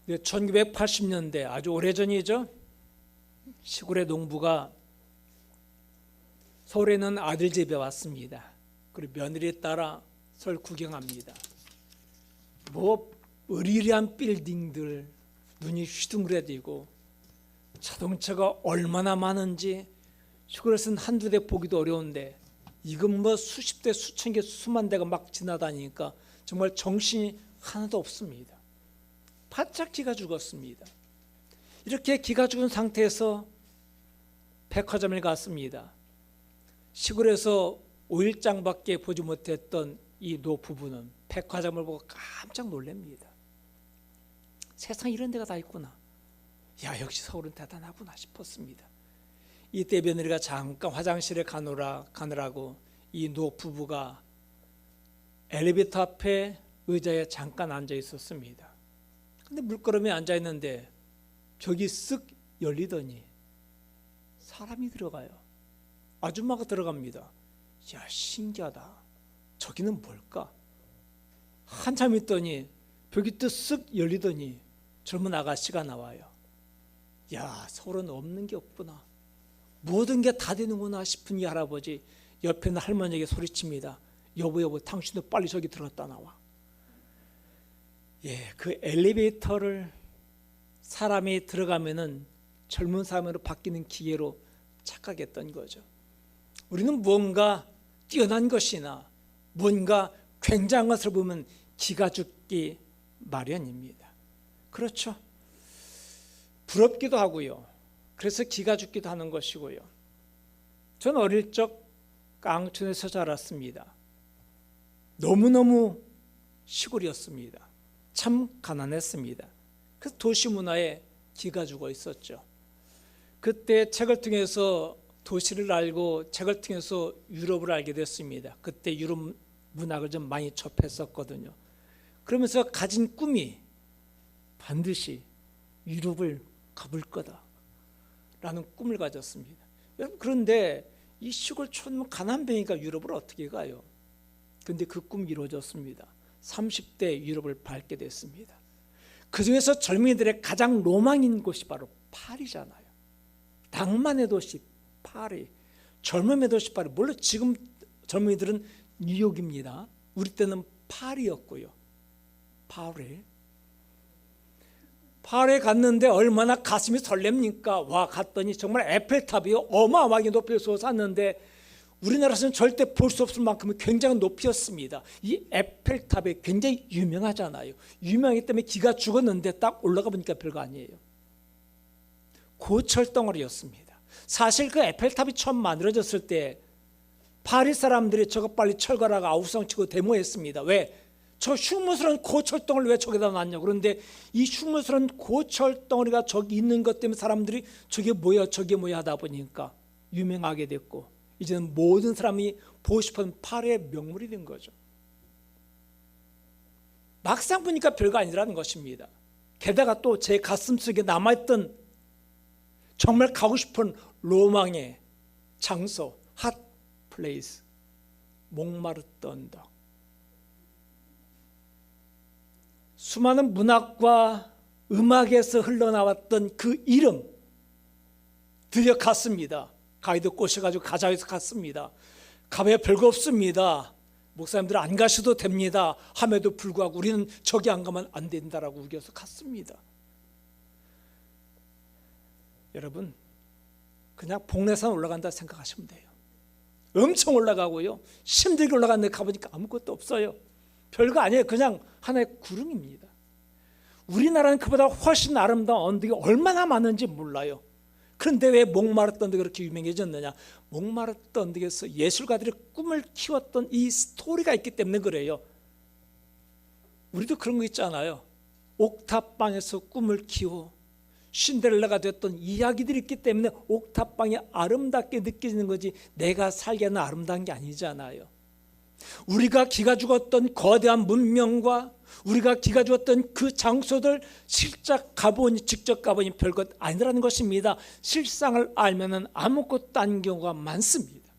1980년대 아주 오래전이죠. 시골의 농부가 서울에 있는 아들 집에 왔습니다. 그리고 며느리에 따라 서울 구경합니다. 뭐 으리으리한 빌딩들, 눈이 휘둥그레지고 자동차가 얼마나 많은지 시골에서는 한두 대 보기도 어려운데 이건 뭐 수십 대, 수천 개, 수만 대가 막 지나다니니까 정말 정신이 하나도 없습니다. 바짝 기가 죽었습니다. 이렇게 기가 죽은 상태에서 백화점을 갔습니다. 시골에서 5일장밖에 보지 못했던 이 노부부는 백화점을 보고 깜짝 놀랍니다. 세상에 이런 데가 다 있구나. 야, 역시 서울은 대단하구나 싶었습니다. 이때 며느리가 잠깐 화장실에 가느라고 이 노부부가 엘리베이터 앞에 의자에 잠깐 앉아 있었습니다. 근데 물끄러미에 앉아 있는데 벽이 쓱 열리더니 사람이 들어가요. 아줌마가 들어갑니다. 야, 신기하다. 저기는 뭘까? 한참 있더니 벽이 또 쓱 열리더니 젊은 아가씨가 나와요. 야, 서울은 없는 게 없구나. 모든 게 다 되는구나 싶은 이 할아버지 옆에 있는 할머니에게 소리칩니다. 여보, 당신도 빨리 저기 들어갔다 나와. 예, 그 엘리베이터를 사람이 들어가면은 젊은 사람으로 바뀌는 기계로 착각했던 거죠. 우리는 무언가 뛰어난 것이나 뭔가 굉장한 것을 보면 기가 죽기 마련입니다. 그렇죠. 부럽기도 하고요. 그래서 기가 죽기도 하는 것이고요. 저는 어릴 적 깡촌에서 자랐습니다. 너무너무 시골이었습니다. 참 가난했습니다. 그래서 도시 문화에 기가 죽어 있었죠. 그때 책을 통해서 도시를 알고 책을 통해서 유럽을 알게 됐습니다. 그때 유럽 문학을 좀 많이 접했었거든요. 그러면서 가진 꿈이 반드시 유럽을 가볼 거다라는 꿈을 가졌습니다. 여러분, 그런데 이 시골촌 가난뱅이가 유럽을 어떻게 가요? 그런데 그 꿈이 이루어졌습니다. 30대 유럽을 밟게 됐습니다. 그중에서 젊은이들의 가장 로망인 곳이 바로 파리잖아요. 낭만의 도시 파리, 젊음의 도시 파리. 물론 지금 젊은이들은 뉴욕입니다. 우리 때는 파리였고요. 파리에 갔는데 얼마나 가슴이 설렙니까? 와, 갔더니 정말 에펠탑이 어마어마하게 높이 솟았는데 우리나라에서는 절대 볼 수 없을 만큼 굉장한 높이였습니다. 이 에펠탑이 굉장히 유명하잖아요. 유명하기 때문에 기가 죽었는데 딱 올라가 보니까 별거 아니에요. 고철덩어리였습니다. 사실 그 에펠탑이 처음 만들어졌을 때 파리 사람들이 저거 빨리 철거라고 아우성치고 데모했습니다. 왜? 저 흉물스러운 고철덩어리를 왜 저기다 놨냐고. 그런데 이 흉물스러운 고철덩어리가 저기 있는 것 때문에 사람들이 저게 뭐야 하다 보니까 유명하게 됐고 이제는 모든 사람이 보고 싶은 파리의 명물이 된 거죠. 막상 보니까 별거 아니라는 것입니다. 게다가 또 제 가슴속에 남아있던 정말 가고 싶은 로망의 장소, 핫 플레이스, 몽마르트 언덕. 수많은 문학과 음악에서 흘러나왔던 그 이름 드디어 갔습니다. 가이드 꼬셔가지고 가자 해서 갔습니다. 가봐야 별거 없습니다. 목사님들 안 가셔도 됩니다. 함에도 불구하고 우리는 저기 안 가면 안 된다라고 우겨서 갔습니다. 여러분, 그냥 복례산 올라간다 생각하시면 돼요. 엄청 올라가고요. 힘들게 올라갔는데 가보니까 아무것도 없어요. 별거 아니에요. 그냥 하나의 구름입니다. 우리나라는 그보다 훨씬 아름다운 언덕이 얼마나 많은지 몰라요. 그런데 왜 몽마르트 언덕이 그렇게 유명해졌느냐? 몽마르트 언덕에서 예술가들이 꿈을 키웠던 이 스토리가 있기 때문에 그래요. 우리도 그런 거 있잖아요. 옥탑방에서 꿈을 키워 신데렐라가 됐던 이야기들이 있기 때문에 옥탑방이 아름답게 느껴지는 거지 내가 살기에는 아름다운 게 아니잖아요. 우리가 기가 죽었던 거대한 문명과 우리가 기가 죽었던 그 장소들 직접 가보니 별것 아니라는 것입니다. 실상을 알면은 아무것도 아닌 경우가 많습니다.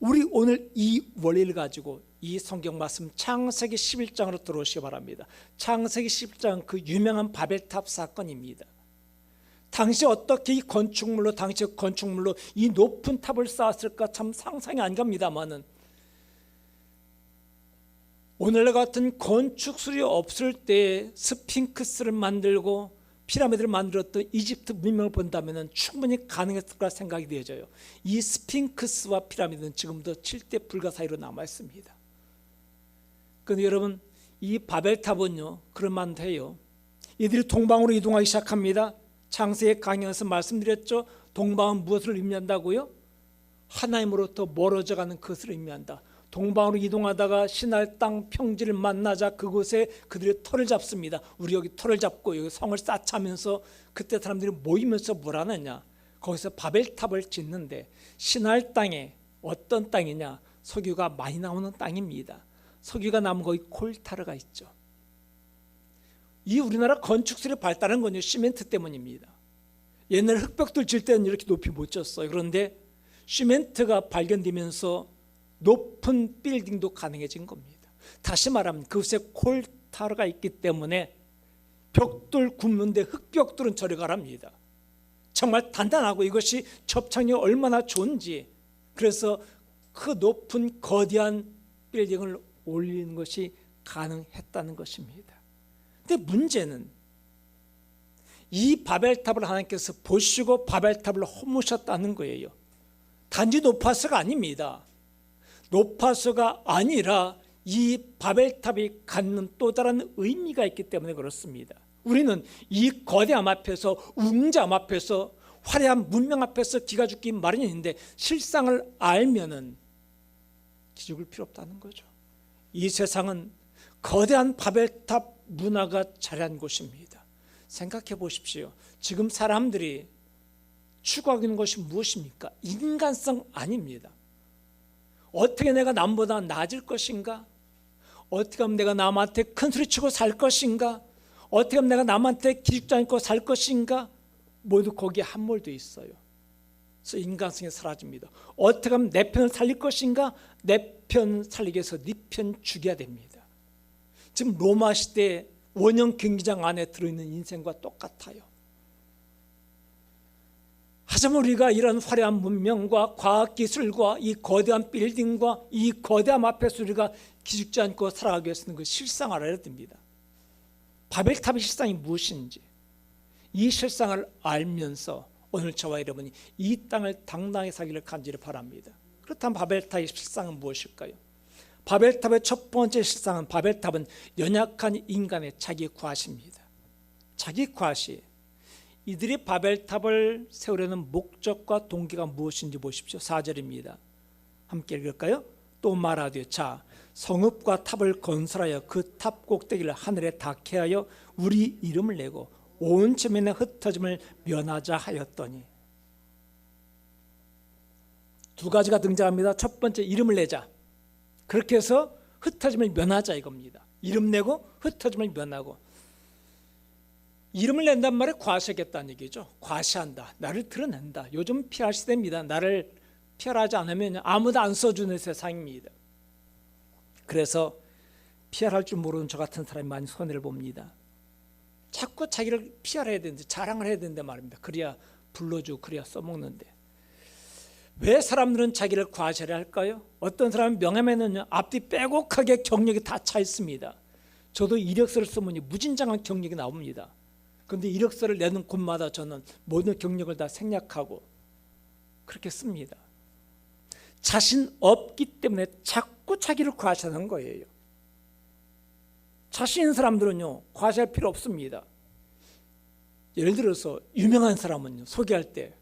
우리 오늘 이 원리를 가지고 이 성경 말씀 창세기 11장으로 들어오시기 바랍니다. 창세기 11장 그 유명한 바벨탑 사건입니다. 당시 어떻게 이 건축물로 이 높은 탑을 쌓았을까 참 상상이 안 갑니다만은, 오늘날 같은 건축술이 없을 때 스핑크스를 만들고 피라미드를 만들었던 이집트 문명을 본다면 충분히 가능했을 거라 생각이 되어져요. 이 스핑크스와 피라미드는 지금도 7대 불가 사이로 남아 있습니다. 그런데 여러분, 이 바벨탑은요 그럴만해요. 이들이 동방으로 이동하기 시작합니다. 창세기 강연에서 말씀드렸죠. 동방은 무엇을 의미한다고요? 하나님으로부터 멀어져가는 것을 의미한다. 동방으로 이동하다가 시날 땅 평지를 만나자 그곳에 그들의 터를 잡습니다. 우리 여기 터를 잡고 여기 성을 쌓자면서 그때 사람들이 모이면서 뭘 하느냐, 거기서 바벨탑을 짓는데, 시날 땅에 어떤 땅이냐, 석유가 많이 나오는 땅입니다. 석유가 남은 거기 콜타르가 있죠. 이 우리나라 건축술이 발달한 건요 시멘트 때문입니다. 옛날에 흙벽돌 질 때는 이렇게 높이 못 졌어요. 그런데 시멘트가 발견되면서 높은 빌딩도 가능해진 겁니다. 다시 말하면 그곳에 콜타르가 있기 때문에 벽돌 굽는데 흙벽돌은 저리 가랍니다. 정말 단단하고 이것이 접착력이 얼마나 좋은지, 그래서 그 높은 거대한 빌딩을 올리는 것이 가능했다는 것입니다. 근데 문제는 이 바벨탑을 하나님께서 보시고 바벨탑을 허무셨다는 거예요. 단지 높아서가 아닙니다. 높아서가 아니라 이 바벨탑이 갖는 또 다른 의미가 있기 때문에 그렇습니다. 우리는 이 거대함 앞에서, 웅장함 앞에서, 화려한 문명 앞에서 기가 죽기 마련인데 실상을 알면은 기죽을 필요 없다는 거죠. 이 세상은 거대한 바벨탑 문화가 자리한 곳입니다. 생각해 보십시오. 지금 사람들이 추구하고 있는 것이 무엇입니까? 인간성 아닙니다. 어떻게 내가 남보다 나아질 것인가? 어떻게 하면 내가 남한테 큰 소리치고 살 것인가? 어떻게 하면 내가 남한테 기죽지 않고 살 것인가? 모두 거기에 함몰되어 있어요. 그래서 인간성이 사라집니다. 어떻게 하면 내 편을 살릴 것인가? 내 편 살리기 위해서 네 편 죽여야 됩니다. 지금 로마 시대 원형 경기장 안에 들어있는 인생과 똑같아요. 하지만 우리가 이런 화려한 문명과 과학기술과 이 거대한 빌딩과 이 거대함 앞에서 우리가 기죽지 않고 살아가기 위해서는 그 실상을 알아야 됩니다. 바벨탑의 실상이 무엇인지, 이 실상을 알면서 오늘 저와 여러분이 이 땅을 당당히 살기를 간절히 바랍니다. 그렇다면 바벨탑의 실상은 무엇일까요? 바벨탑의 첫 번째 실상은, 바벨탑은 연약한 인간의 자기 과시입니다. 자기 과시. 이들이 바벨탑을 세우려는 목적과 동기가 무엇인지 보십시오. 4절입니다. 함께 읽을까요? 또 말하되, 자, 성읍과 탑을 건설하여 그 탑 꼭대기를 하늘에 닿게 하여 우리 이름을 내고 온 지면의 흩어짐을 면하자 하였더니. 두 가지가 등장합니다. 첫 번째, 이름을 내자. 그렇게 해서 흩어짐을 면하자 이겁니다. 이름 내고 흩어짐을 면하고. 이름을 낸단 말에 과시하겠다는 얘기죠. 과시한다, 나를 드러낸다. 요즘 PR 시대입니다. 나를 PR하지 않으면 아무도 안 써주는 세상입니다. 그래서 PR할 줄 모르는 저 같은 사람이 많이 손해를 봅니다. 자꾸 자기를 PR해야 되는데, 자랑을 해야 되는데 말입니다. 그래야 불러주고 그래야 써먹는데. 왜 사람들은 자기를 과시를 할까요? 어떤 사람은 명함에는요 앞뒤 빼곡하게 경력이 다 차 있습니다. 저도 이력서를 쓰면 무진장한 경력이 나옵니다. 그런데 이력서를 내는 곳마다 저는 모든 경력을 다 생략하고 그렇게 씁니다. 자신 없기 때문에 자꾸 자기를 과시하는 거예요. 자신 있는 사람들은요 과시할 필요 없습니다. 예를 들어서 유명한 사람은요 소개할 때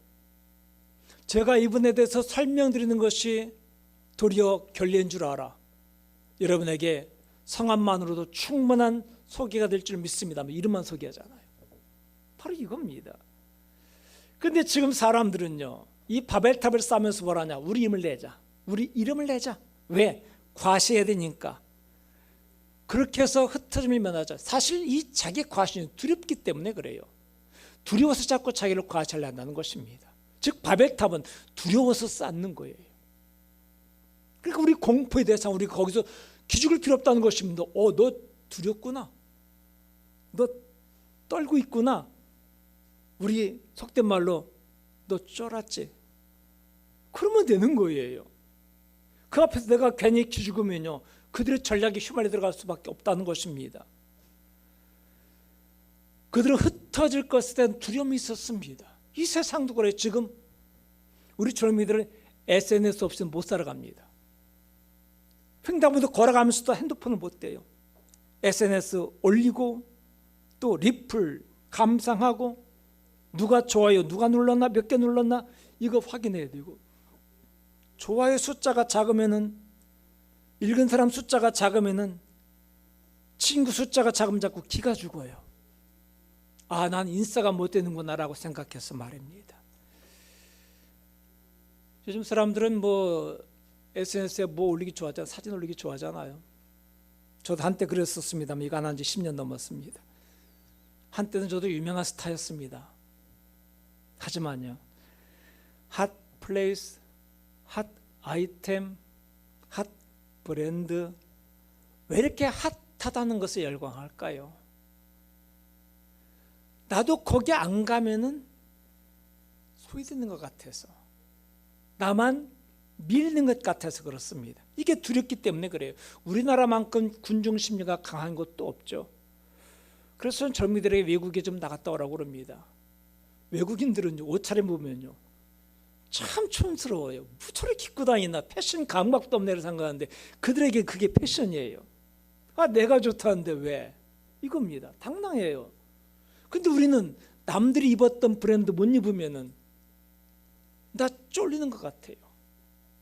제가 이분에 대해서 설명드리는 것이 도리어 결례인 줄 알아. 여러분에게 성함만으로도 충분한 소개가 될 줄 믿습니다. 이름만 소개하잖아요. 바로 이겁니다. 그런데 지금 사람들은요 이 바벨탑을 쌓으면서 뭐라냐, 우리 이름을 내자, 우리 이름을 내자. 왜? 과시해야 되니까. 그렇게 해서 흩어짐을 면하자. 사실 이 자기 과시는 두렵기 때문에 그래요. 두려워서 자꾸 자기를 과시하려 한다는 것입니다. 즉 바벨탑은 두려워서 쌓는 거예요. 그러니까 우리 공포의 대상, 우리 거기서 기죽을 필요 없다는 것입니다. 너 두렵구나. 너 떨고 있구나. 우리 속된 말로 너 쫄았지. 그러면 되는 거예요. 그 앞에서 내가 괜히 기죽으면요, 그들의 전략에 휘말려 들어갈 수밖에 없다는 것입니다. 그들은 흩어질 것에 대한 두려움이 있었습니다. 이 세상도 그래요. 지금 우리 젊은이들은 SNS 없이는 못 살아갑니다. 횡단보도 걸어가면서도 핸드폰을 못 대요. SNS 올리고 또 리플 감상하고 누가 좋아요, 누가 눌렀나, 몇 개 눌렀나 이거 확인해야 되고, 좋아요 숫자가 작으면은, 읽은 사람 숫자가 작으면은, 친구 숫자가 작으면 자꾸 기가 죽어요. 난 인싸가 못 되는구나라고 생각해서 말입니다. 요즘 사람들은 SNS에 올리기 좋아하잖아요. 사진 올리기 좋아하잖아요. 저도 한때 그랬었습니다만 이거 안 한 지 10년 넘었습니다. 한때는 저도 유명한 스타였습니다. 하지만요, 핫 플레이스, 핫 아이템, 핫 브랜드, 왜 이렇게 핫하다는 것에 열광할까요? 나도 거기 안 가면은 소외되는 것 같아서, 나만 밀리는 것 같아서 그렇습니다. 이게 두렵기 때문에 그래요. 우리나라만큼 군중 심리가 강한 곳도 없죠. 그래서 젊은이들에게 외국에 좀 나갔다 오라고 그럽니다. 외국인들은 옷차림 보면요, 참 촌스러워요. 저렇게 입고 다니나, 패션 감각도 없네 생각하는데 그들에게 그게 패션이에요. 내가 좋다는데 왜? 이겁니다. 당당해요. 근데 우리는 남들이 입었던 브랜드 못 입으면은 나 쫄리는 것 같아요.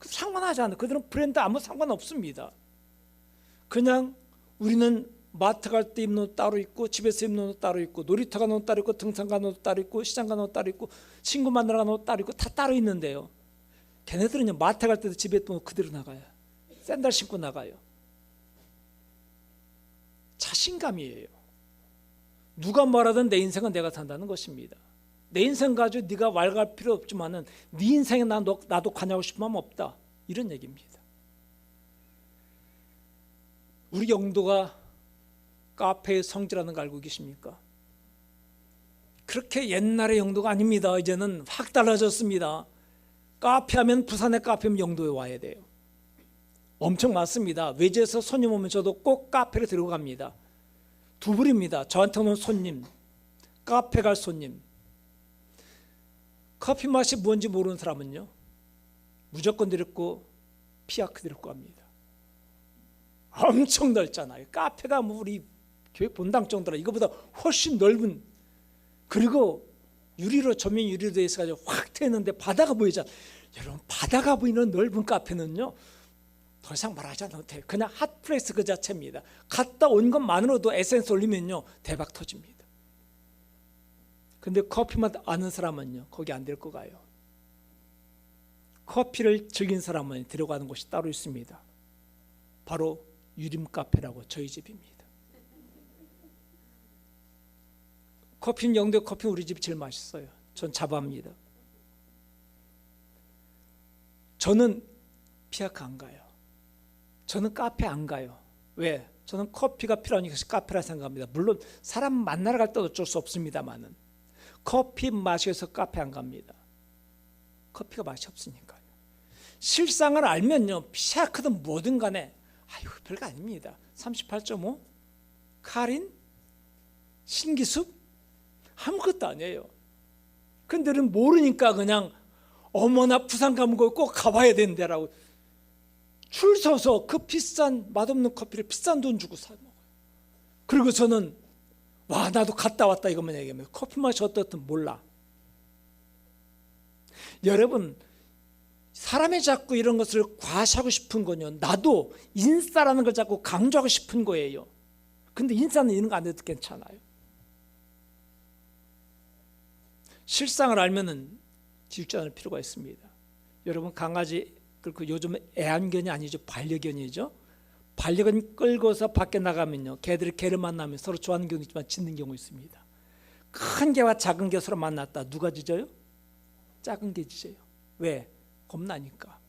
상관하지 않아요. 그들은 브랜드 아무 상관없습니다. 그냥 우리는 마트 갈 때 입는 옷 따로 있고, 집에서 입는 옷 따로 있고, 놀이터 가는 옷 따로 있고, 등산 가는 옷 따로 있고, 시장 가는 옷 따로 있고, 친구 만나러 가는 옷 따로 있고, 다 따로 있는데요, 걔네들은요, 마트 갈 때도 집에 있던 옷 그대로 나가요. 샌들 신고 나가요. 자신감이에요. 누가 뭐라든 내 인생은 내가 산다는 것입니다. 내 인생 가지고 네가 왈가할 필요 없지만은 네 인생에 나도 관여하고 싶은 마음 없다, 이런 얘기입니다. 우리 영도가 카페의 성지라는 거 알고 계십니까? 그렇게 옛날의 영도가 아닙니다. 이제는 확 달라졌습니다. 카페하면, 부산의 카페면 영도에 와야 돼요. 엄청 많습니다. 외지에서 손님 오면 저도 꼭 카페를 데리고 갑니다. 두 부류입니다. 저한테 오는 손님, 카페 갈 손님. 커피 맛이 뭔지 모르는 사람은요, 무조건 데리고 피아크 데리고 갑니다. 엄청 넓잖아요. 카페가 우리 교회 본당 정도라 이거보다 훨씬 넓은, 그리고 유리로, 조명 유리로 되어 있어가지고 확 트였는데 바다가 보이잖아요. 여러분, 바다가 보이는 넓은 카페는요, 더 이상 말하지 않아도 돼요. 그냥 핫플레이스 그 자체입니다. 갔다 온 것만으로도 에센스 올리면요, 대박 터집니다. 근데 커피만 아는 사람은요, 거기 안 데리고 가요. 커피를 즐긴 사람은 데려가는 곳이 따로 있습니다. 바로 유림 카페라고 저희 집입니다. 커피는 영도 커피 우리 집이 제일 맛있어요. 전 자부합니다. 저는 피아크 안 가요. 저는 카페 안 가요. 왜? 저는 커피가 필요하니까 카페라 생각합니다. 물론 사람 만나러 갈 때도 어쩔 수 없습니다만은 커피 마셔서 카페 안 갑니다. 커피가 맛이 없으니까요. 실상을 알면요, 피아크든 뭐든 간에 별거 아닙니다. 38.5 카린 신기숙 아무것도 아니에요. 근데 모르니까 그냥 어머나 부산 가면 꼭 가봐야 된다라고 줄 서서 그 비싼 맛없는 커피를 비싼 돈 주고 사 먹어요. 그리고 저는 나도 갔다 왔다 이것만 얘기하면 커피 맛이 어떻든 몰라. 여러분, 사람이 자꾸 이런 것을 과시하고 싶은 건요, 나도 인싸라는 걸 자꾸 강조하고 싶은 거예요. 근데 인싸는 이런 거 안 해도 괜찮아요. 실상을 알면은 지우지 않을 필요가 있습니다. 여러분, 강아지 그리고 요즘 애완견이 아니죠, 반려견이죠. 반려견 끌고서 밖에 나가면요, 개들이 개를 만나면 서로 좋아하는 경우 있지만 짖는 경우 있습니다. 큰 개와 작은 개 서로 만났다, 누가 짖어요? 작은 게 짖어요. 왜? 겁나니까.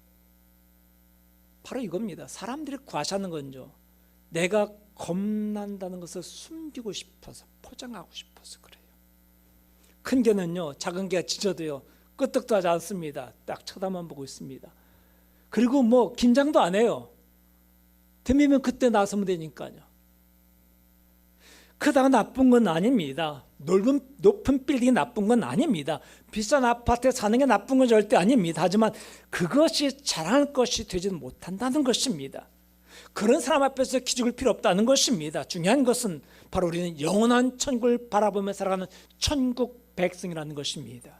바로 이겁니다. 사람들이 과시하는 건요, 내가 겁난다는 것을 숨기고 싶어서, 포장하고 싶어서 그래요. 큰 개는요, 작은 개가 짖어도요 끄떡도 하지 않습니다. 딱 쳐다만 보고 있습니다. 그리고 뭐 긴장도 안 해요. 되면 그때 나서면 되니까요. 그다가 나쁜 건 아닙니다. 높은 빌딩이 나쁜 건 아닙니다. 비싼 아파트에 사는 게 나쁜 건 절대 아닙니다. 하지만 그것이 자랑할 것이 되지 못한다는 것입니다. 그런 사람 앞에서 기죽을 필요 없다는 것입니다. 중요한 것은 바로 우리는 영원한 천국을 바라보며 살아가는 천국 백성이라는 것입니다.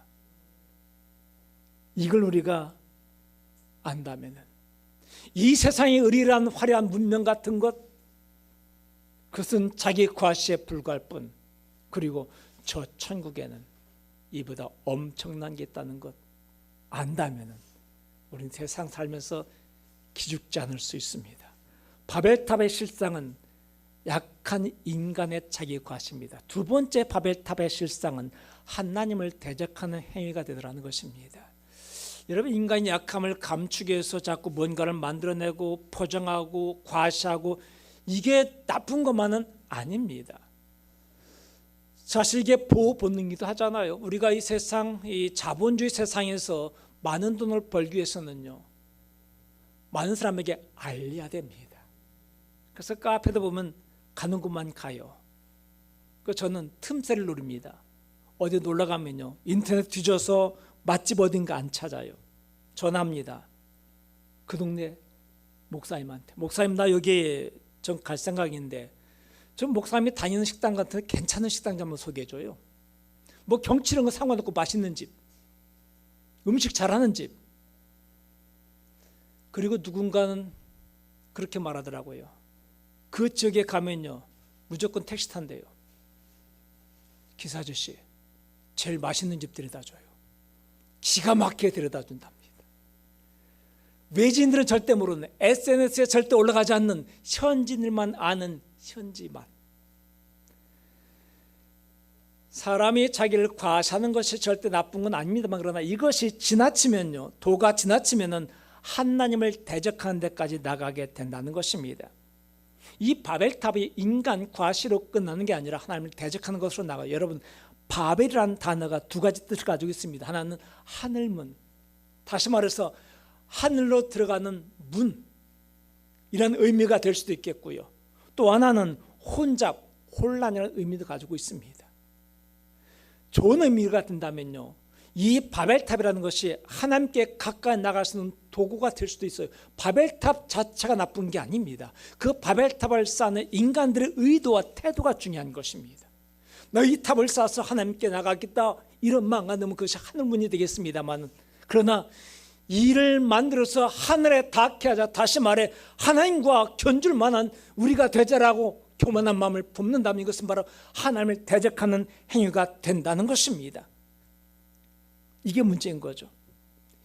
이걸 우리가 안다면 이 세상의 의리란 화려한 문명 같은 것, 그것은 자기 과시에 불과할 뿐, 그리고 저 천국에는 이보다 엄청난 게 있다는 것 안다면 우리는 세상 살면서 기죽지 않을 수 있습니다. 바벨탑의 실상은 약한 인간의 자기 과시입니다. 두 번째 바벨탑의 실상은 하나님을 대적하는 행위가 되더라는 것입니다. 여러분, 인간이 약함을 감추기 위해서 자꾸 뭔가를 만들어내고 포장하고 과시하고, 이게 나쁜 것만은 아닙니다. 사실 이게 보호 본능이기도 하잖아요. 우리가 이 세상, 이 자본주의 세상에서 많은 돈을 벌기 위해서는요, 많은 사람에게 알려야 됩니다. 그래서 카페도 보면 가는 곳만 가요. 저는 틈새를 노립니다. 어디 놀러 가면요, 인터넷 뒤져서 맛집 어딘가 안 찾아요. 전화합니다. 그 동네 목사님한테, 목사님 나 여기 좀 갈 생각인데 좀 목사님이 다니는 식당 같은 괜찮은 식당 좀 한번 소개해줘요. 뭐 경치 이런 거 상관없고 맛있는 집, 음식 잘하는 집. 그리고 누군가는 그렇게 말하더라고요. 그 지역에 가면요 무조건 택시 탄대요. 기사 아저씨 제일 맛있는 집 데려다 줘요. 기가 막히게 데려다 준답니다. 외지인들은 절대 모르는, SNS에 절대 올라가지 않는 현지인들만 아는 현지 맛. 사람이 자기를 과시하는 것이 절대 나쁜 건 아닙니다만, 그러나 이것이 지나치면요, 도가 지나치면은 하나님을 대적하는 데까지 나가게 된다는 것입니다. 이 바벨탑이 인간 과시로 끝나는 게 아니라 하나님을 대적하는 것으로 나가요. 여러분, 바벨이라는 단어가 두 가지 뜻을 가지고 있습니다. 하나는 하늘문, 다시 말해서 하늘로 들어가는 문이라는 의미가 될 수도 있겠고요. 또 하나는 혼잡, 혼란이라는 의미도 가지고 있습니다. 좋은 의미가 된다면요, 이 바벨탑이라는 것이 하나님께 가까이 나갈 수 있는 도구가 될 수도 있어요. 바벨탑 자체가 나쁜 게 아닙니다. 그 바벨탑을 쌓는 인간들의 의도와 태도가 중요한 것입니다. 너 이 탑을 쌓아서 하나님께 나가겠다 이런 마음가 넣으면 그것이 하늘문이 되겠습니다만, 그러나 이를 만들어서 하늘에 닿게 하자, 다시 말해 하나님과 견줄 만한 우리가 되자라고 교만한 마음을 품는다면 이것은 바로 하나님을 대적하는 행위가 된다는 것입니다. 이게 문제인 거죠.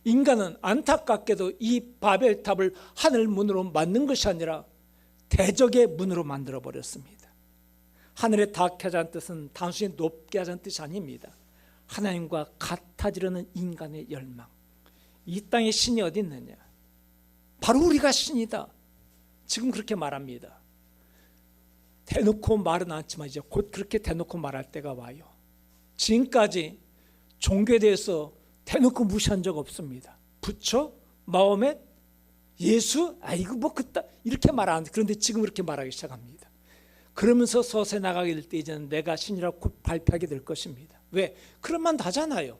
인간은 안타깝게도 이 바벨탑을 하늘 문으로 만든 것이 아니라 대적의 문으로 만들어 버렸습니다. 하늘에 닿게 하자는 뜻은 단순히 높게 하자는 뜻이 아닙니다. 하나님과 같아지려는 인간의 열망. 이 땅에 신이 어디 있느냐? 바로 우리가 신이다. 지금 그렇게 말합니다. 대놓고 말은 않지만 이제 곧 그렇게 대놓고 말할 때가 와요. 지금까지 종교에 대해서 대놓고 무시한 적 없습니다. 부처, 마호멧, 예수, 이거 뭐 그따 이렇게 말 안 하는데, 그런데 지금 그렇게 말하기 시작합니다. 그러면서 서서히 나가게 될 때 이제는 내가 신이라고 곧 발표하게 될 것입니다. 왜? 그런만 하잖아요.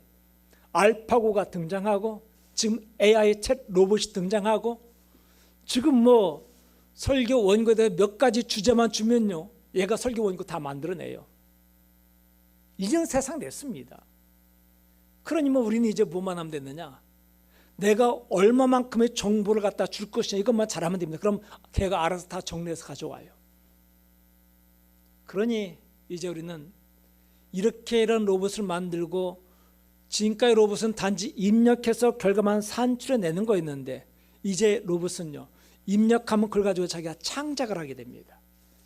알파고가 등장하고 지금 AI 챗 로봇이 등장하고, 지금 뭐 설교 원고에 대해 몇 가지 주제만 주면요, 얘가 설교 원고 다 만들어내요. 이제는 세상 됐습니다. 그러니 뭐 우리는 이제 뭐만 하면 됐느냐? 내가 얼마만큼의 정보를 갖다 줄 것이냐, 이것만 잘하면 됩니다. 그럼 걔가 알아서 다 정리해서 가져와요. 그러니 이제 우리는 이렇게 이런 로봇을 만들고, 지금까지 로봇은 단지 입력해서 결과만 산출해내는 거였는데, 이제 로봇은요, 입력하면 그걸 가지고 자기가 창작을 하게 됩니다.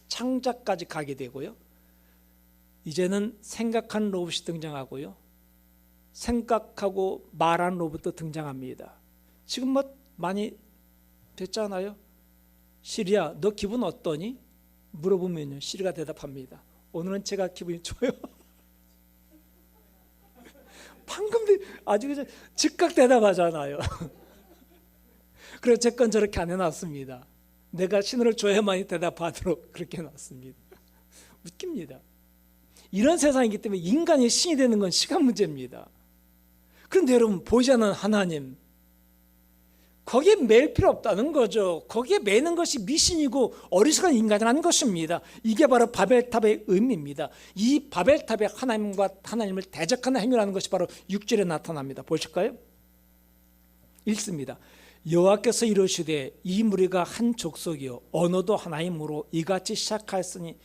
창작까지 가게 되고요, 이제는 생각하는 로봇이 등장하고요, 생각하고 말하는 로봇도 등장합니다. 지금 뭐 많이 됐잖아요. 시리야, 너 기분 어떠니? 물어보면요, 시리가 대답합니다. 오늘은 제가 기분이 좋아요. 방금 아주 즉각 대답하잖아요. 그래서 제 건 저렇게 안 해놨습니다. 내가 신호를 줘야만이 대답하도록 그렇게 해놨습니다. 웃깁니다. 이런 세상이기 때문에 인간이 신이 되는 건 시간 문제입니다. 그런데 여러분, 보이지 않는 하나님, 거기에 매일 필요 없다는 거죠. 거기에 매는 것이 미신이고 어리석은 인간이라는 것입니다. 이게 바로 바벨탑의 의미입니다. 이 바벨탑에 하나님과 하나님을 대적하는 행위라는 것이 바로 6절에 나타납니다. 보실까요? 읽습니다. 여호와께서 이르시되 이 무리가 한 족속이요 언어도 하나이므로 이같이 시작하였으니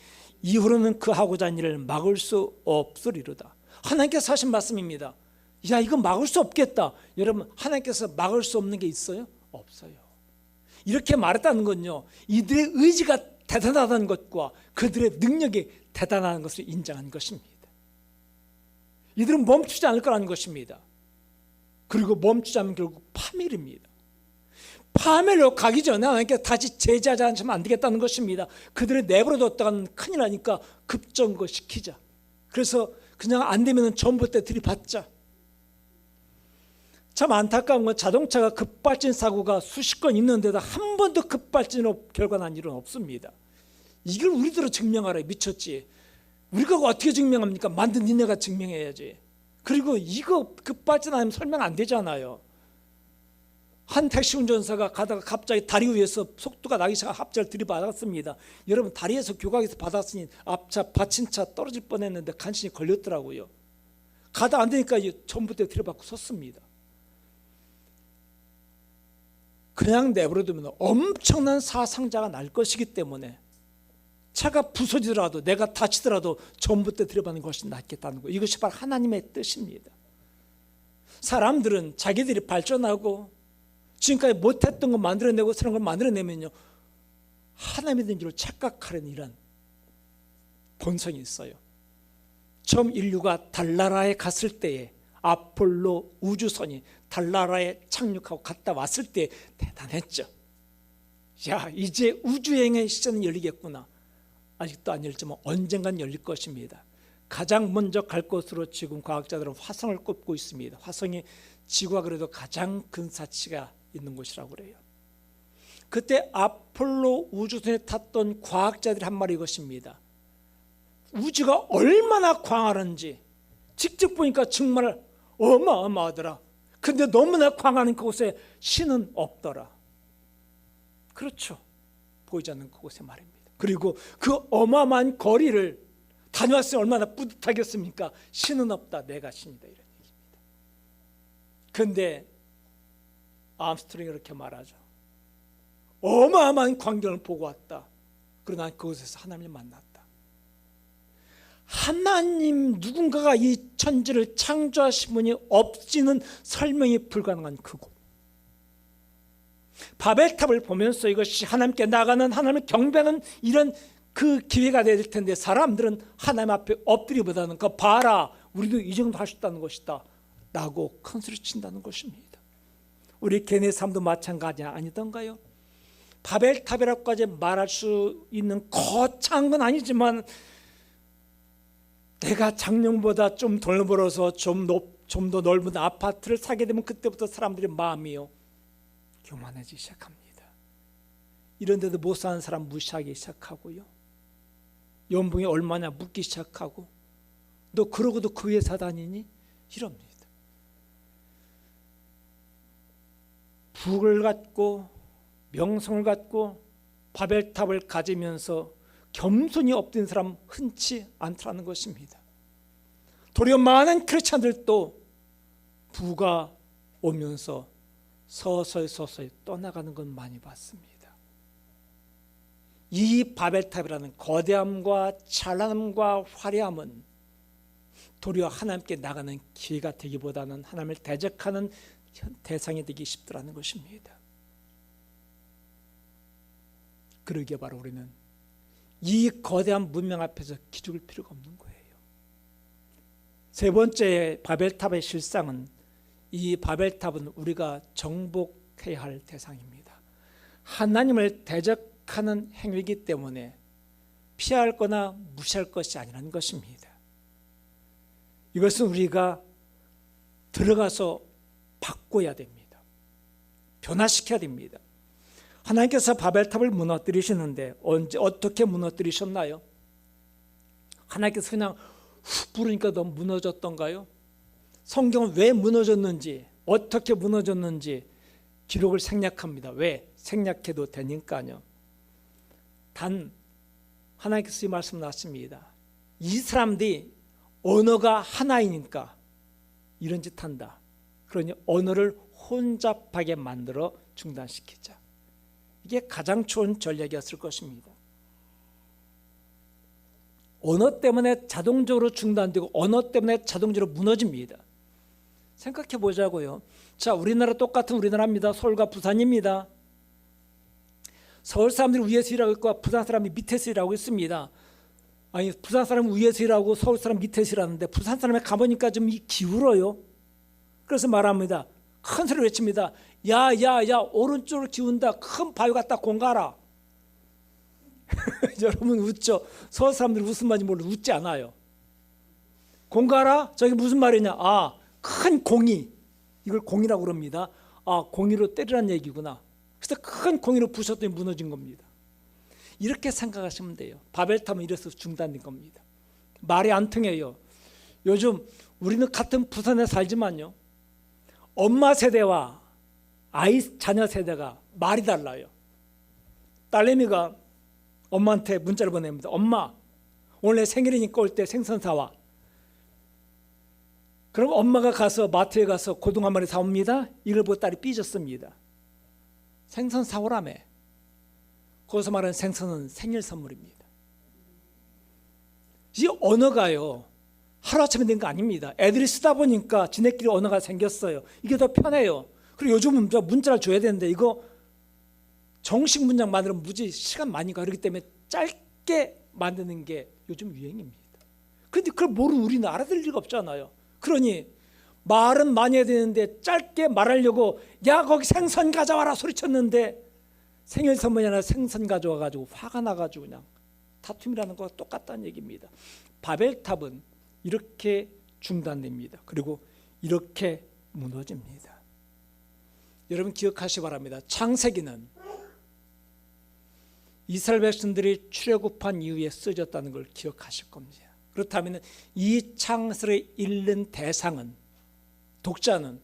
이후로는 그 하고자 하는 일을 막을 수 없으리로다. 하나님께서 하신 말씀입니다. 야, 이거 막을 수 없겠다. 여러분, 하나님께서 막을 수 없는 게 있어요? 없어요. 이렇게 말했다는 건요, 이들의 의지가 대단하다는 것과 그들의 능력이 대단한 것을 인정한 것입니다. 이들은 멈추지 않을 거라는 것입니다. 그리고 멈추지 않으면 결국 파멸입니다. 파멸로 가기 전에 하나님께 다시 제지하지 않으면 안 되겠다는 것입니다. 그들을 내버려뒀다가는 큰일 나니까 급정거시키자. 그래서 그냥 안 되면 전부 때 들이받자. 참 안타까운 건 자동차가 급발진 사고가 수십 건 있는데도 한 번도 급발진으로 결과난 일은 없습니다. 이걸 우리들로 증명하라. 미쳤지. 우리가 어떻게 증명합니까? 만든 니네가 증명해야지. 그리고 이거 급발진 아니면 설명 안 되잖아요. 한 택시 운전사가 가다가 갑자기 다리 위에서 속도가 나기 시작하고 앞차를 들이받았습니다. 여러분, 다리에서 교각에서 받았으니 앞차 받침차 떨어질 뻔했는데 간신히 걸렸더라고요. 가다 안 되니까 전부 다 들이받고 섰습니다. 그냥 내버려두면 엄청난 사상자가 날 것이기 때문에 차가 부서지더라도 내가 다치더라도 전부 다 들여받는 것이 낫겠다는 거. 이것이 바로 하나님의 뜻입니다. 사람들은 자기들이 발전하고 지금까지 못했던 거 만들어내고 새로운 걸 만들어내면요, 하나님이 된 줄 착각하려는 이런 본성이 있어요. 처음 인류가 달나라에 갔을 때에 아폴로 우주선이 달나라에 착륙하고 갔다 왔을 때 대단했죠. 야, 이제 우주여행의 시간은 열리겠구나. 아직도 안 열리지만 언젠간 열릴 것입니다. 가장 먼저 갈 곳으로 지금 과학자들은 화성을 꼽고 있습니다. 화성이 지구가 그래도 가장 근사치가 있는 곳이라고 그래요. 그때 아폴로 우주선에 탔던 과학자들이 한 말이 이것입니다. 우주가 얼마나 광활한지 직접 보니까 정말 어마어마하더라. 근데 너무나 광활한 그곳에 신은 없더라. 그렇죠. 보이지 않는 그곳의 말입니다. 그리고 그 어마어마한 거리를 다녀왔으니 얼마나 뿌듯하겠습니까? 신은 없다. 내가 신이다. 이런 얘기입니다. 근데 암스트롱이 이렇게 말하죠. 어마어마한 광경을 보고 왔다. 그러나 그곳에서 하나님을 만났다. 하나님, 누군가가 이 천지를 창조하신 분이 없이는 설명이 불가능한 그곳. 바벨탑을 보면서 이것이 하나님께 나가는, 하나님을 경배하는 이런 그 기회가 될 텐데 사람들은 하나님 앞에 엎드리보다는 그 봐라, 우리도 이 정도 할 수 있다는 것이다 라고 큰 소리 친다는 것입니다. 우리 개인의 삶도 마찬가지 아니던가요? 바벨탑이라고까지 말할 수 있는 거창한 건 아니지만 내가 작년보다 좀 덜 벌어서 좀 더 넓은 아파트를 사게 되면 그때부터 사람들의 마음이요, 교만해지기 시작합니다. 이런데도 못 사는 사람 무시하기 시작하고요, 연봉이 얼마냐 묻기 시작하고, 너 그러고도 그 회사 다니니? 이럽니다. 부를 갖고 명성을 갖고 바벨탑을 가지면서 겸손히 엎드린 사람 흔치 않더라는 것입니다. 도리어 많은 크리스찬들도 부가 오면서 서서히 떠나가는 건 많이 봤습니다. 이 바벨탑이라는 거대함과 찬란함과 화려함은 도리어 하나님께 나가는 기회가 되기보다는 하나님을 대적하는 대상이 되기 쉽더라는 것입니다. 그러기에 바로 우리는 이 거대한 문명 앞에서 기죽을 필요가 없는 거예요. 세 번째 바벨탑의 실상은, 이 바벨탑은 우리가 정복해야 할 대상입니다. 하나님을 대적하는 행위이기 때문에 피할 거나 무시할 것이 아니라는 것입니다. 이것은 우리가 들어가서 바꿔야 됩니다. 변화시켜야 됩니다. 하나님께서 바벨탑을 무너뜨리시는데 언제 어떻게 무너뜨리셨나요? 하나님께서 그냥 훅 부르니까 너무 무너졌던가요? 성경은 왜 무너졌는지, 어떻게 무너졌는지 기록을 생략합니다. 왜? 생략해도 되니까요. 단 하나님께서 이 말씀 났습니다. 이 사람들이 언어가 하나이니까 이런 짓 한다. 그러니 언어를 혼잡하게 만들어 중단시키자. 이게 가장 좋은 전략이었을 것입니다. 언어 때문에 자동적으로 중단되고 언어 때문에 자동적으로 무너집니다. 생각해 보자고요. 자, 우리나라 똑같은 우리나라입니다. 서울과 부산입니다. 서울 사람들이 위에서 일하고 있고 부산 사람이 밑에서 일하고 있습니다. 아니, 부산 사람은 위에서 일하고 서울 사람 밑에서 일하는데 부산 사람에 가보니까 좀 기울어요. 그래서 말합니다. 큰 소리로 외칩니다. 야, 오른쪽으로 기운다. 큰 바위 갖다 공가라. 여러분 웃죠? 서울 사람들이 무슨 말인지 몰라 웃지 않아요. 공가라? 저게 무슨 말이냐? 아, 큰 공이. 이걸 공이라고 그럽니다. 아, 공이로 때리란 얘기구나. 그래서 큰 공이로 부셨더니 무너진 겁니다. 이렇게 생각하시면 돼요. 바벨탑은 이래서 중단된 겁니다. 말이 안 통해요. 요즘 우리는 같은 부산에 살지만요, 엄마 세대와 아이 자녀 세대가 말이 달라요. 딸내미가 엄마한테 문자를 보냅니다. 엄마, 오늘 내 생일이니까 올 때 생선 사와. 그럼 엄마가 가서 마트에 가서 고등어 한 마리 사옵니다. 이걸 보고 딸이 삐졌습니다. 생선 사오라며. 거기서 말하는 생선은 생일 선물입니다. 이 언어가요, 하루아침에 된 거 아닙니다. 애들이 쓰다 보니까 지네끼리 언어가 생겼어요. 이게 더 편해요. 그리고 요즘은 문자를 줘야 되는데 이거 정식 문장 만들면 무지 시간 많이 가기 때문에 짧게 만드는 게 요즘 유행입니다. 그런데 그걸 모르는 우리는 알아들을 리가 없잖아요. 그러니 말은 많이 해야 되는데 짧게 말하려고 야 거기 생선 가져와라 소리쳤는데 생일 선물이 아니라 생선 가져와가지고 화가 나가지고 그냥 다툼이라는 거와 똑같다는 얘기입니다. 바벨탑은 이렇게 중단됩니다. 그리고 이렇게 무너집니다. 여러분 기억하시기 바랍니다. 창세기는 이스라엘 백성들이 출애굽한 이후에 쓰여졌다는 걸 기억하실 겁니다. 그렇다면 이 창세를 읽는 대상은, 독자는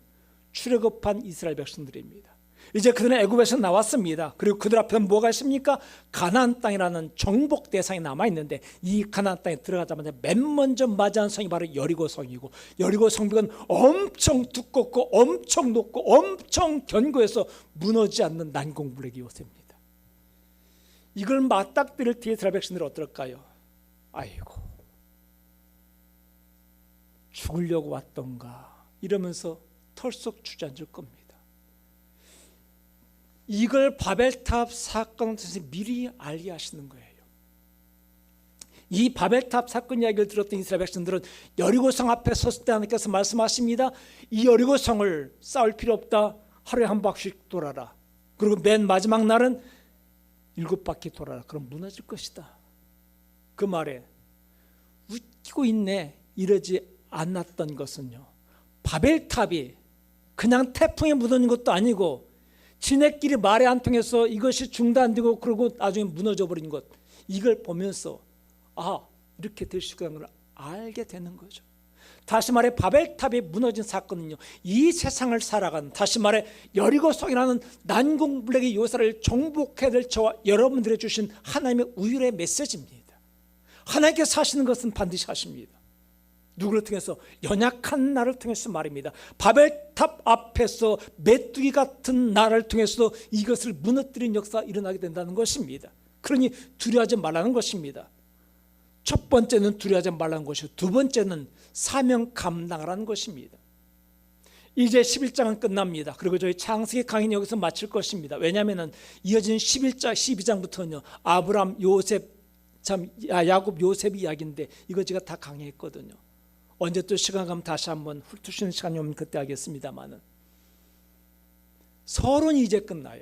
출애굽한 이스라엘 백성들입니다. 이제 그들은 애굽에서 나왔습니다. 그리고 그들 앞에 뭐가 있습니까? 가나안 땅이라는 정복 대상이 남아있는데 이 가나안 땅에 들어가자마자 맨 먼저 맞이한 성이 바로 여리고 성이고, 여리고 성벽은 엄청 두껍고 엄청 높고 엄청 견고해서 무너지지 않는 난공불락의 요새입니다. 이걸 맞닥뜨릴 때 이스라엘 백성들은 어떨까요? 아이고 죽으려고 왔던가 이러면서 털썩 주저앉을 겁니다. 이걸 바벨탑 사건을 통해서 미리 알리하시는 거예요. 이 바벨탑 사건 이야기를 들었던 이스라엘 백성들은 여리고성 앞에 섰을 때 하나님께서 말씀하십니다. 이 여리고성을 싸울 필요 없다. 하루에 한 바퀴씩 돌아라. 그리고 맨 마지막 날은 7바퀴 돌아라. 그럼 무너질 것이다. 그 말에 웃기고 있네 이러지 않았던 것은요, 바벨탑이 그냥 태풍에 무너진 것도 아니고 지네끼리 말이 안 통해서 이것이 중단되고 그러고 나중에 무너져 버린 것, 이걸 보면서 아 이렇게 될 수 있다는 걸 알게 되는 거죠. 다시 말해 바벨탑이 무너진 사건은요, 이 세상을 살아가는, 다시 말해 여리고성이라는 난공불락의 요새를 정복해야 될 저와 여러분들이 주신 하나님의 우율의 메시지입니다. 하나님께서 하시는 것은 반드시 하십니다. 누구를 통해서? 연약한 나를 통해서 말입니다. 바벨탑 앞에서 메뚜기 같은 나를 통해서 이것을 무너뜨린 역사가 일어나게 된다는 것입니다. 그러니 두려워하지 말라는 것입니다. 첫 번째는 두려워하지 말라는 것이고, 두 번째는 사명 감당하라는 것입니다. 이제 11장은 끝납니다. 그리고 저희 창세기 강의는 여기서 마칠 것입니다. 왜냐하면 이어진 11장, 12장부터는요 아브람, 요셉, 야곱, 요셉 이야기인데 이거 제가 다 강의했거든요. 언제 또 시간 가면 다시 한번 훑으시는 시간이 오면 그때 하겠습니다만은, 설은 이제 끝나요.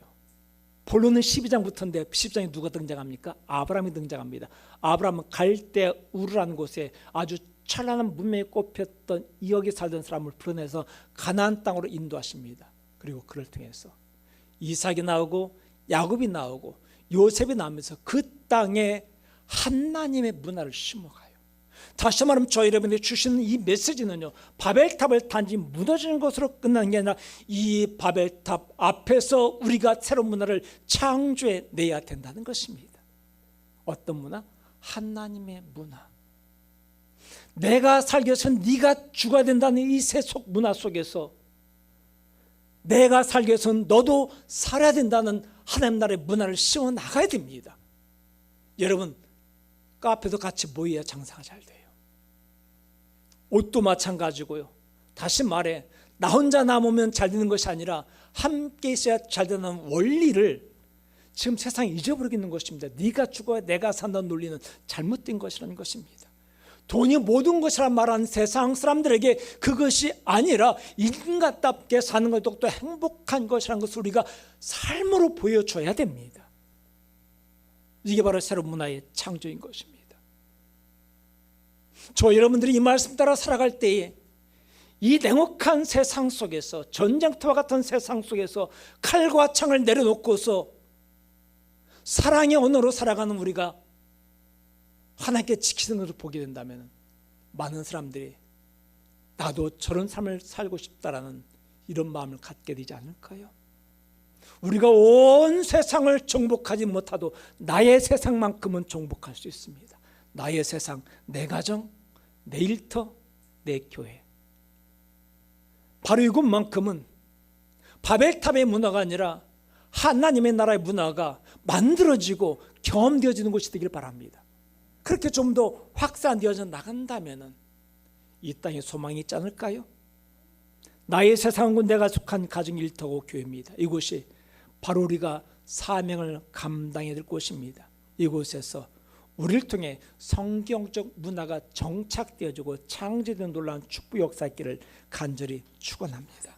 본론은 12장부터인데 10장에 누가 등장합니까? 아브라함이 등장합니다. 아브라함은 갈대 우르라는 곳에 아주 찬란한 문명에 꼽혔던 이역에 살던 사람을 풀어내서 가나안 땅으로 인도하십니다. 그리고 그를 통해서 이삭이 나오고 야곱이 나오고 요셉이 나오면서 그 땅에 하나님의 문화를 심어가요. 다시 말하면 저 여러분이 주시는 이 메시지는요, 바벨탑을 단지 무너지는 것으로 끝나는 게 아니라 이 바벨탑 앞에서 우리가 새로운 문화를 창조해 내야 된다는 것입니다. 어떤 문화? 하나님의 문화. 내가 살기 위해서 네가 죽어야 된다는 이 세속 문화 속에서 내가 살기 위해서 너도 살아야 된다는 하나님 나라의 문화를 씌워 나가야 됩니다. 여러분, 카페도 같이 모여야 장사가 잘 돼요. 옷도 마찬가지고요. 다시 말해, 나 혼자 남으면 잘 되는 것이 아니라 함께 있어야 잘 되는 원리를 지금 세상이 잊어버리고 있는 것입니다. 네가 죽어야 내가 산다는 논리는 잘못된 것이라는 것입니다. 돈이 모든 것이라 말하는 세상 사람들에게 그것이 아니라 인간답게 사는 것도 또 행복한 것이라는 것을 우리가 삶으로 보여줘야 됩니다. 이게 바로 새로운 문화의 창조인 것입니다. 저 여러분들이 이 말씀 따라 살아갈 때에 이 냉혹한 세상 속에서, 전쟁터와 같은 세상 속에서 칼과 창을 내려놓고서 사랑의 언어로 살아가는 우리가 하나님께 지키는 것을 보게 된다면 많은 사람들이 나도 저런 삶을 살고 싶다라는 이런 마음을 갖게 되지 않을까요? 우리가 온 세상을 정복하지 못하도 나의 세상만큼은 정복할 수 있습니다. 나의 세상, 내 가정, 내 일터, 내 교회. 바로 이것만큼은 바벨탑의 문화가 아니라 하나님의 나라의 문화가 만들어지고 경험되어지는 것이 되길 바랍니다. 그렇게 좀 더 확산되어져 나간다면 이 땅에 소망이 있지 않을까요? 나의 세상은 내가 속한 가정, 일터고 교회입니다. 이곳이 바로 우리가 사명을 감당해야 될 곳입니다. 이곳에서 우리를 통해 성경적 문화가 정착되어지고 창조된 놀라운 축복 역사 있기를 간절히 축원합니다.